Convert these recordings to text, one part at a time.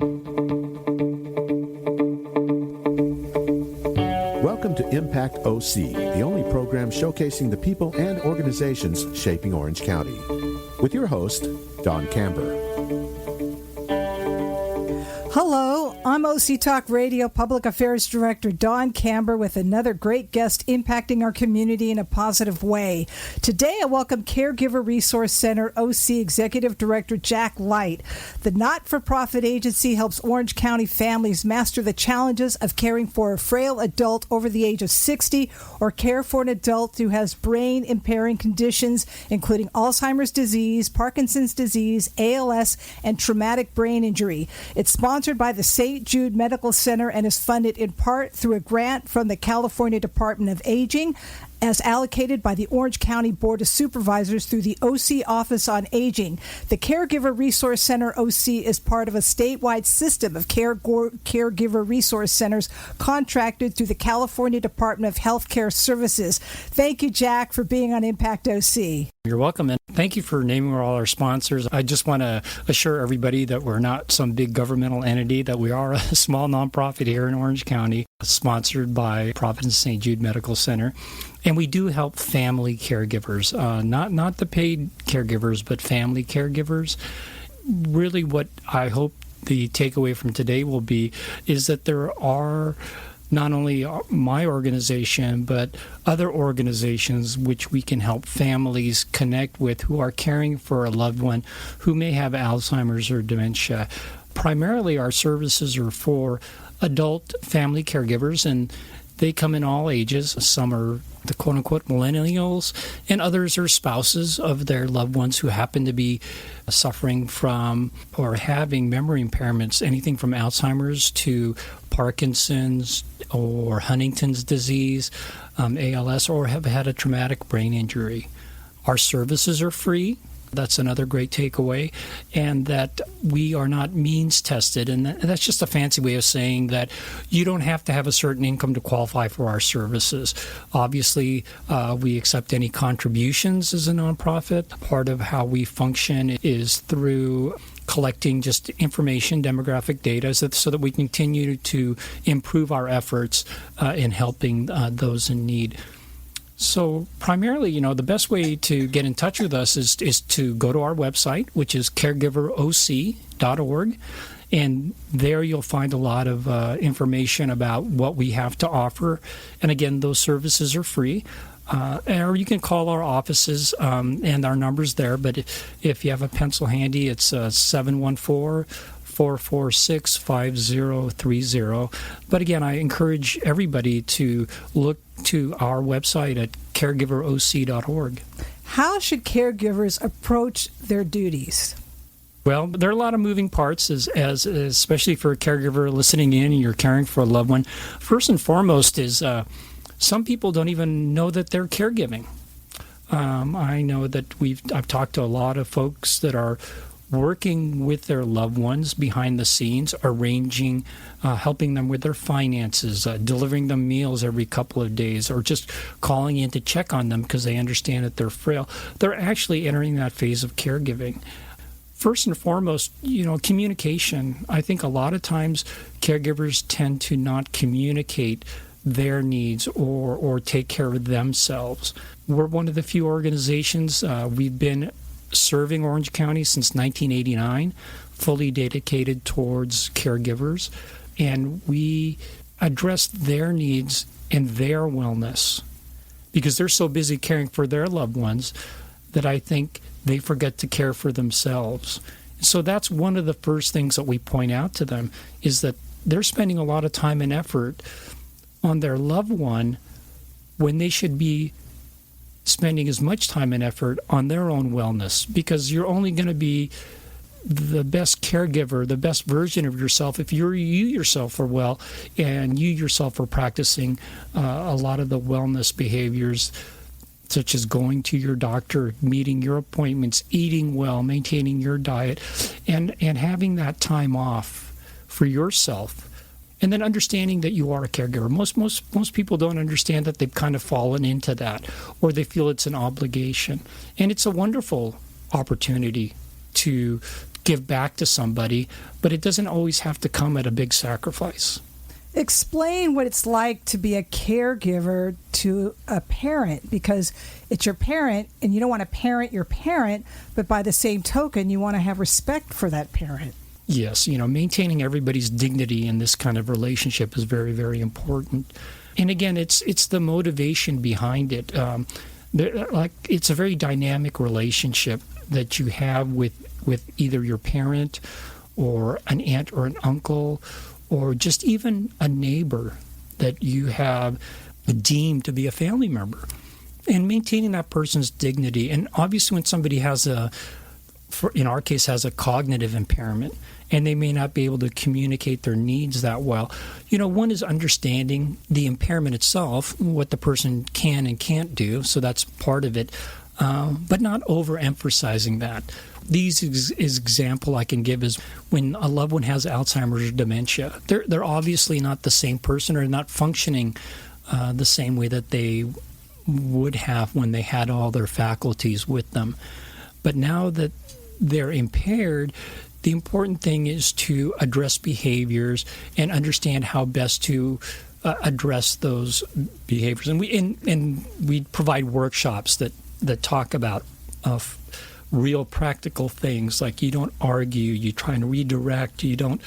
Welcome to Impact OC, the only program showcasing the people and organizations shaping Orange County. With your host, Don Camber. Hello, I'm OC Talk Radio Public Affairs Director Don Camber with another great guest impacting our community in a positive way. Today I welcome Caregiver Resource Center OC Executive Director Jack Light. The not-for-profit agency helps Orange County families master the challenges of caring for a frail adult over the age of 60 or care for an adult who has brain-impairing conditions including Alzheimer's disease, Parkinson's disease, ALS, and traumatic brain injury. It's sponsored by the St. Jude Medical Center and is funded in part through a grant from the California Department of Aging as allocated by the Orange County Board of Supervisors through the OC Office on Aging. The Caregiver Resource Center OC is part of a statewide system of caregiver resource centers contracted through the California Department of Healthcare Services. Thank you, Jack, for being on Impact OC. You're welcome, and thank you for naming all our sponsors. I just want to assure everybody that we're not some big governmental entity, that we are a small nonprofit here in Orange County, sponsored by Providence St. Jude Medical Center. And we do help family caregivers, not the paid caregivers, but family caregivers. Really what I hope the takeaway from today will be is that there are not only my organization, but other organizations which we can help families connect with who are caring for a loved one who may have Alzheimer's or dementia. Primarily, our services are for adult family caregivers, and they come in all ages. Some are the quote-unquote millennials, and others are spouses of their loved ones who happen to be suffering from or having memory impairments, anything from Alzheimer's to Parkinson's or Huntington's disease, ALS, or have had a traumatic brain injury. Our services are free. That's another great takeaway, and that we are not means tested, and that's just a fancy way of saying that you don't have to have a certain income to qualify for our services. Obviously, we accept any contributions as a nonprofit. Part of how we function is through collecting just information, demographic data, so that we continue to improve our efforts in helping those in need. So primarily, the best way to get in touch with us is to go to our website, which is caregiveroc.org. And there you'll find a lot of information about what we have to offer. And again, those services are free. Or you can call our offices, and our number's there. But if you have a pencil handy, it's 714-446-5030. But again, I encourage everybody to look to our website at caregiveroc.org. How should caregivers approach their duties? Well, there are a lot of moving parts, as especially for a caregiver listening in and you're caring for a loved one. First and foremost is some people don't even know that they're caregiving. I know that I've talked to a lot of folks that are working with their loved ones behind the scenes, arranging, helping them with their finances, delivering them meals every couple of days, or just calling in to check on them because they understand that they're frail. They're actually entering that phase of caregiving. First and foremost, communication. I think a lot of times caregivers tend to not communicate their needs or take care of themselves. We're one of the few organizations, we've been serving Orange County since 1989, fully dedicated towards caregivers, and we address their needs and their wellness because they're so busy caring for their loved ones that I think they forget to care for themselves. So that's one of the first things that we point out to them, is that they're spending a lot of time and effort on their loved one when they should be spending as much time and effort on their own wellness, because you're only going to be the best caregiver, the best version of yourself, if you yourself are well and you yourself are practicing a lot of the wellness behaviors, such as going to your doctor, meeting your appointments, eating well, maintaining your diet, and having that time off for yourself. And then understanding that you are a caregiver. Most people don't understand that. They've kind of fallen into that, or they feel it's an obligation. And it's a wonderful opportunity to give back to somebody, but it doesn't always have to come at a big sacrifice. Explain what it's like to be a caregiver to a parent, because it's your parent and you don't want to parent your parent, but by the same token, you want to have respect for that parent. Yes, maintaining everybody's dignity in this kind of relationship is very, very important. And again, it's the motivation behind it. It's a very dynamic relationship that you have with either your parent or an aunt or an uncle, or just even a neighbor that you have deemed to be a family member, and maintaining that person's dignity. And obviously when somebody in our case, has a cognitive impairment, and they may not be able to communicate their needs that well, one is understanding the impairment itself, what the person can and can't do, so that's part of it, but not overemphasizing that. These example I can give is when a loved one has Alzheimer's or dementia. They're obviously not the same person, or not functioning the same way that they would have when they had all their faculties with them. But now that they're impaired, the important thing is to address behaviors and understand how best to address those behaviors. And we provide workshops that talk about real practical things, like you don't argue, you try and redirect, you don't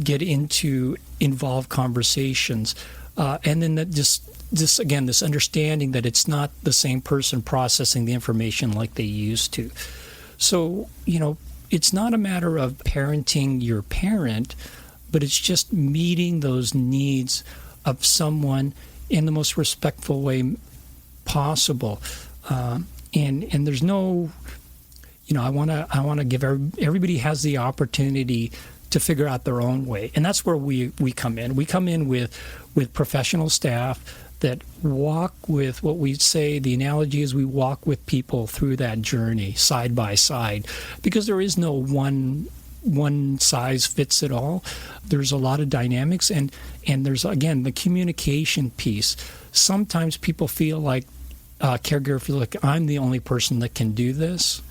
get into involved conversations, and then this understanding that it's not the same person processing the information like they used to. So it's not a matter of parenting your parent, but it's just meeting those needs of someone in the most respectful way possible. And there's no, I want to give everybody has the opportunity to figure out their own way, and that's where we come in. We come in with professional staff that walk with what we say. The analogy is we walk with people through that journey side by side, because there is no one size fits it all. There's a lot of dynamics, and there's, again, the communication piece. Sometimes people feel like caregiver feel like I'm the only person that can do this,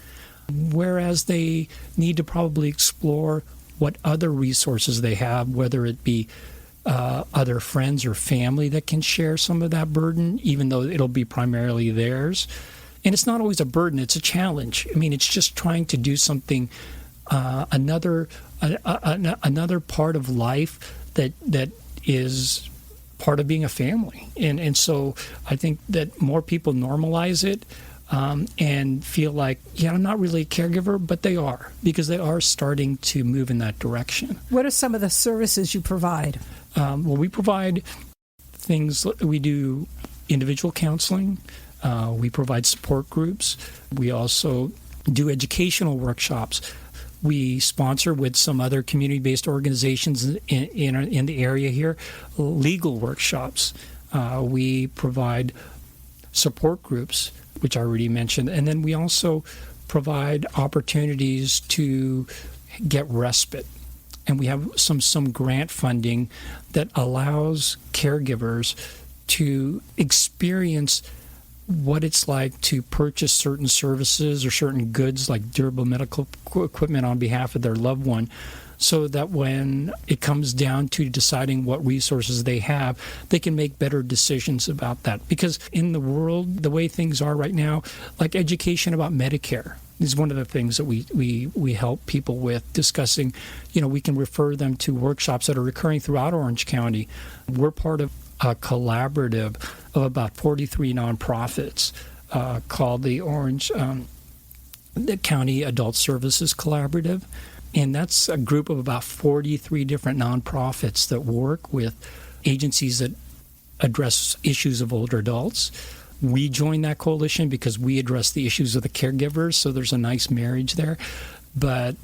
whereas they need to probably explore what other resources they have, whether it be other friends or family that can share some of that burden, even though it'll be primarily theirs. And it's not always a burden, it's a challenge. I mean, it's just trying to do something, another part of life that is part of being a family. And so I think that more people normalize it and feel like, I'm not really a caregiver, but they are, because they are starting to move in that direction. What are some of the services you provide? Well, we provide things. We do individual counseling. We provide support groups. We also do educational workshops. We sponsor, with some other community-based organizations in the area here, legal workshops. We provide support groups, which I already mentioned, and then we also provide opportunities to get respite. And we have some grant funding that allows caregivers to experience what it's like to purchase certain services or certain goods, like durable medical equipment, on behalf of their loved one, so that when it comes down to deciding what resources they have, they can make better decisions about that. Because in the world, the way things are right now, like education about Medicare is one of the things that we help people with, discussing. We can refer them to workshops that are occurring throughout Orange County. We're part of a collaborative of about 43 nonprofits called the Orange the County Adult Services Collaborative. And that's a group of about 43 different nonprofits that work with agencies that address issues of older adults. We joined that coalition because we address the issues of the caregivers, so there's a nice marriage there. But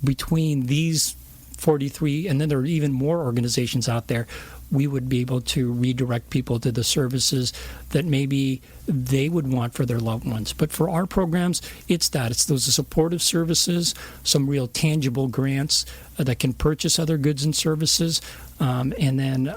between these 43, and then there are even more organizations out there, we would be able to redirect people to the services that maybe they would want for their loved ones. But for our programs, it's those supportive services, some real tangible grants that can purchase other goods and services, and then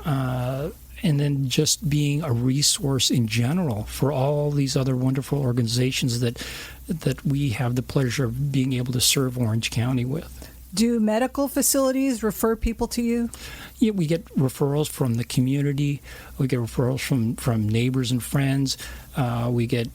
and then just being a resource in general for all these other wonderful organizations that we have the pleasure of being able to serve Orange County with. Do medical facilities refer people to you? Yeah, we get referrals from the community. We get referrals from neighbors and friends. We get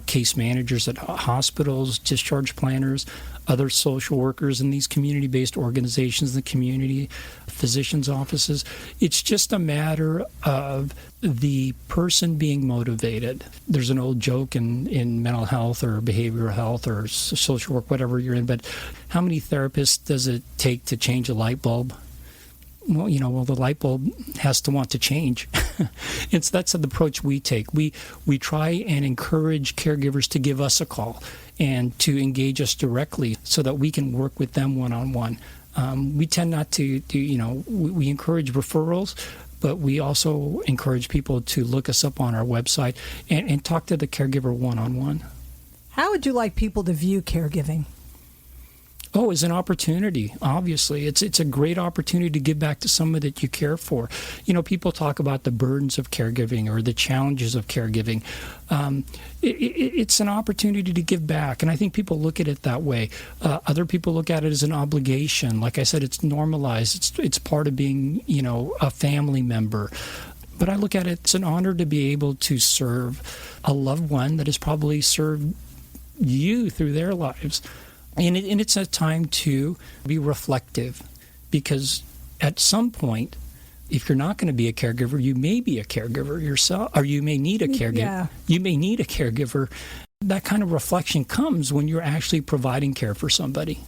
case managers at hospitals, discharge planners, other social workers in these community-based organizations in the community, physicians' offices. It's just a matter of the person being motivated. There's an old joke in mental health or behavioral health or social work, whatever you're in, but how many therapists does it take to change a light bulb? Well, the light bulb has to want to change. That's the approach we take. We try and encourage caregivers to give us a call and to engage us directly so that we can work with them one-on-one. We tend not to we encourage referrals, but we also encourage people to look us up on our website and talk to the caregiver one-on-one. How would you like people to view caregiving? Oh, as an opportunity, obviously. It's a great opportunity to give back to someone that you care for. People talk about the burdens of caregiving or the challenges of caregiving. It's an opportunity to give back, and I think people look at it that way. Other people look at it as an obligation. Like I said, it's normalized. It's part of being, a family member. But I look at it as an honor to be able to serve a loved one that has probably served you through their lives. And it's a time to be reflective, because at some point, if you're not going to be a caregiver, you may be a caregiver yourself, or you may need a caregiver. Yeah. You may need a caregiver. That kind of reflection comes when you're actually providing care for somebody.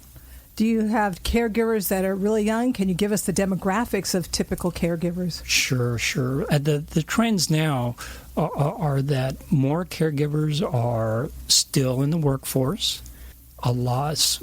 Do you have caregivers that are really young? Can you give us the demographics of typical caregivers? Sure. The trends now are that more caregivers are still in the workforce.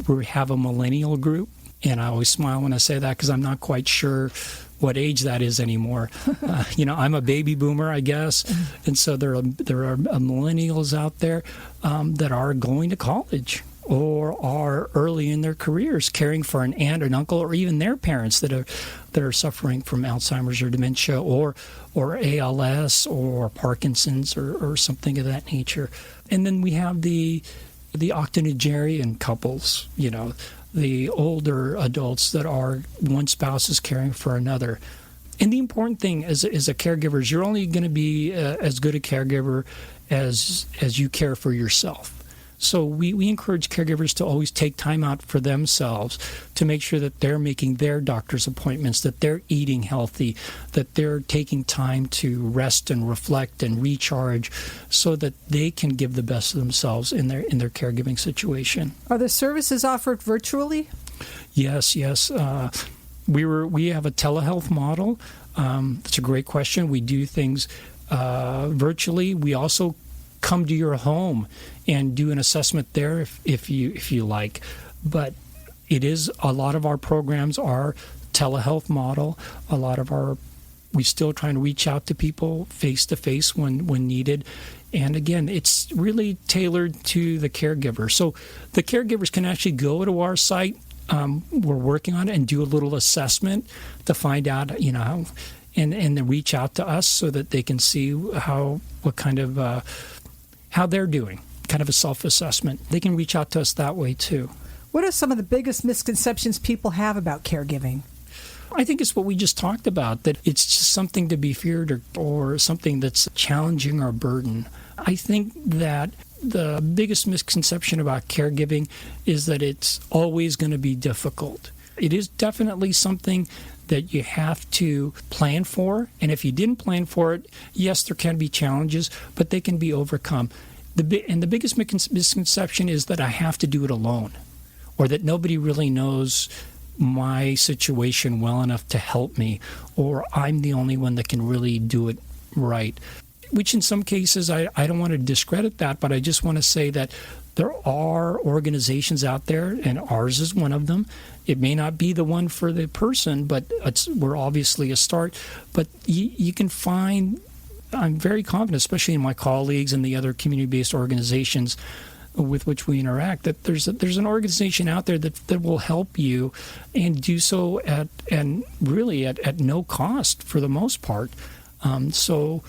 We have a millennial group, and I always smile when I say that because I'm not quite sure what age that is anymore. I'm a baby boomer, I guess, and so there are millennials out there that are going to college or are early in their careers, caring for an aunt or an uncle or even their parents that are suffering from Alzheimer's or dementia or ALS or Parkinson's or something of that nature. And then we have the octogenarian couples, the older adults that are one spouse is caring for another. And the important thing as a caregiver is you're only going to be as good a caregiver as you care for yourself. So we encourage caregivers to always take time out for themselves to make sure that they're making their doctor's appointments, that they're eating healthy, that they're taking time to rest and reflect and recharge so that they can give the best of themselves in their caregiving situation. Are the services offered virtually? Yes. We have a telehealth model. That's a great question. We do things virtually. We also come to your home and do an assessment there if you like. But a lot of our programs are telehealth model. We still trying to reach out to people face to face when needed. And again, it's really tailored to the caregiver. So the caregivers can actually go to our site. We're working on it and do a little assessment to find out, and then reach out to us so that they can see how they're doing, kind of a self-assessment. They can reach out to us that way too. What are some of the biggest misconceptions people have about caregiving? I think it's what we just talked about, that it's just something to be feared or something that's challenging or burden. I think that the biggest misconception about caregiving is that it's always going to be difficult. It is definitely something that you have to plan for, and if you didn't plan for it, yes, there can be challenges, but they can be overcome. The biggest misconception is that I have to do it alone, or that nobody really knows my situation well enough to help me, or I'm the only one that can really do it right. Which in some cases, I don't want to discredit that, but I just want to say that there are organizations out there, and ours is one of them. It may not be the one for the person, but we're obviously a start. But you can find, I'm very confident, especially in my colleagues and the other community-based organizations with which we interact, that there's an organization out there that will help you and do so at no cost for the most part. So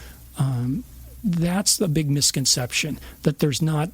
that's the big misconception, that there's not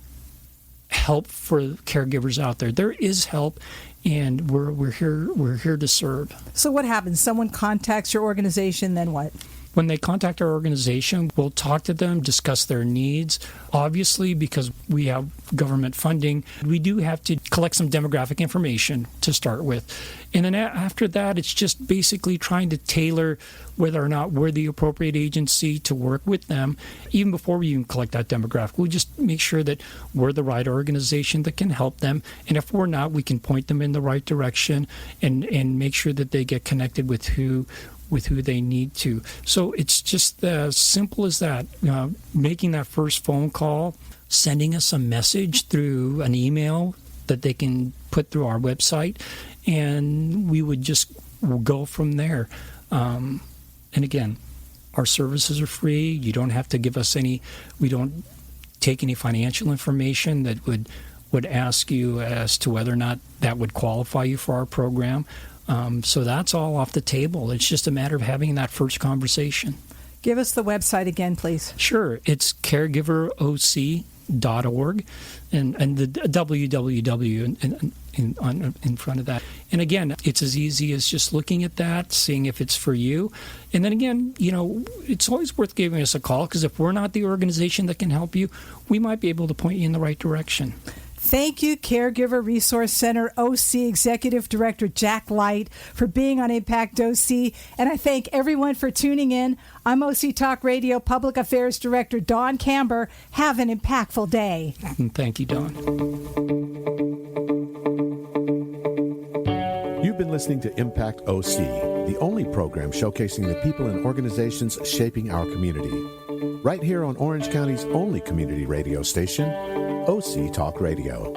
help for caregivers out there. There is help, and we're here to serve. So what happens? Someone contacts your organization, then what? When they contact our organization, we'll talk to them, discuss their needs. Obviously, because we have government funding, we do have to collect some demographic information to start with. And then after that, it's just basically trying to tailor whether or not we're the appropriate agency to work with them. Even before we even collect that demographic, we just make sure that we're the right organization that can help them. And if we're not, we can point them in the right direction and make sure that they get connected with who they need to. So it's just as simple as that. Making that first phone call, sending us a message through an email that they can put through our website, and we would just go from there. And again, our services are free. You don't have to give us we don't take any financial information that would ask you as to whether or not that would qualify you for our program. So that's all off the table. It's just a matter of having that first conversation. Give us the website again, please. Sure. It's caregiveroc.org and the www in front of that. And again, it's as easy as just looking at that, seeing if it's for you. And then again, it's always worth giving us a call, because if we're not the organization that can help you, we might be able to point you in the right direction. Thank you, Caregiver Resource Center OC Executive Director Jack Light, for being on Impact OC. And I thank everyone for tuning in. I'm OC Talk Radio Public Affairs Director Dawn Camber. Have an impactful day. Thank you, Dawn. You've been listening to Impact OC, the only program showcasing the people and organizations shaping our community. Right here on Orange County's only community radio station, OC Talk Radio.